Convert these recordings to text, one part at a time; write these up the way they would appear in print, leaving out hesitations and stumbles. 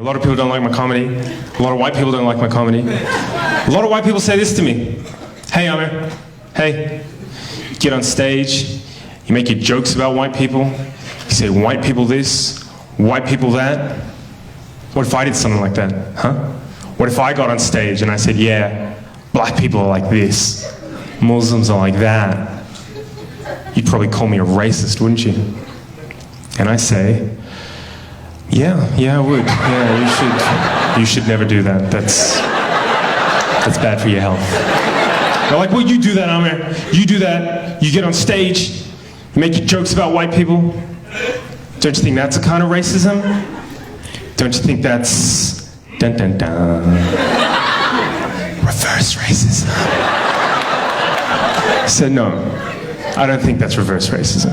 A lot of people don't like my comedy. A lot of white people don't like my comedy. A lot of white people say this to me. Hey, Amir. Hey. You get on stage. You make your jokes about white people. You say white people this, white people that. What if I did something like that, huh? What if I got on stage and I said, yeah, black people are like this, Muslims are like that. You'd probably call me a racist, wouldn't you? And I say, yeah, I would. Yeah, you should never do that. That's bad for your health. They're like, well, you do that, Amir. You do that. You get on stage. You make your jokes about white people. Don't you think that's a kind of racism? Don't you think that's dun dun dun? Reverse racism. I said no. I don't think that's reverse racism.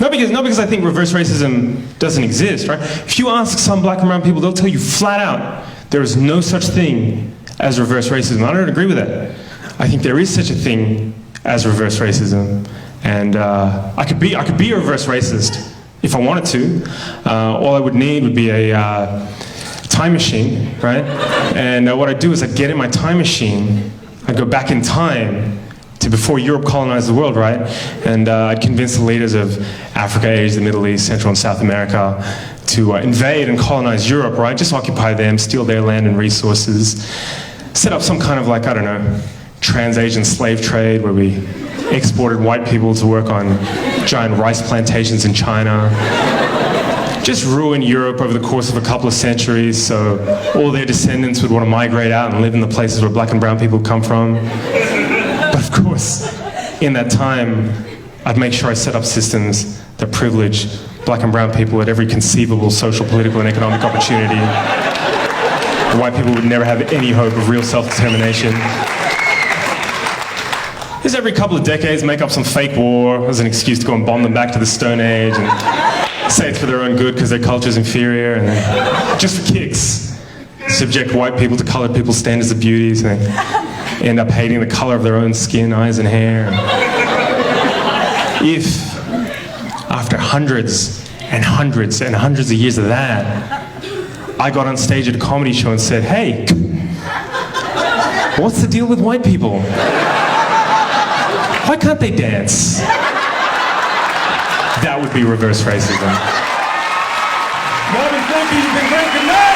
Not because I think reverse racism doesn't exist, right? If you ask some black and brown people, they'll tell you flat out there is no such thing as reverse racism. I don't agree with that. I think there is such a thing as reverse racism, and I could be a reverse racist if I wanted to. All I would need would be a time machine, right? And what I'd do is I'd get in my time machine, I'd go back in time to before Europe colonized the world, right? And I'd convince the leaders of Africa, Asia, the Middle East, Central and South America to invade and colonize Europe, right? Just occupy them, steal their land and resources, set up some kind of, like, I don't know, trans-Asian slave trade where we exported white people to work on giant rice plantations in China. Just ruin Europe over the course of a couple of centuries so all their descendants would want to migrate out and live in the places where black and brown people come from. But of course, in that time, I'd make sure I set up systems that privilege black and brown people at every conceivable social, political, and economic opportunity. The white people would never have any hope of real self-determination. Just every couple of decades, make up some fake war as an excuse to go and bomb them back to the Stone Age and say it's for their own good because their culture's inferior, and then, just for kicks, subject white people to colored people's standards of beauty, so they end up hating the color of their own skin, eyes, and hair. If, after hundreds and hundreds and hundreds of years of that, I got on stage at a comedy show and said, hey, what's the deal with white people? Why can't they dance? That would be reverse racism. Marvin, thank you. You've been great. Good night.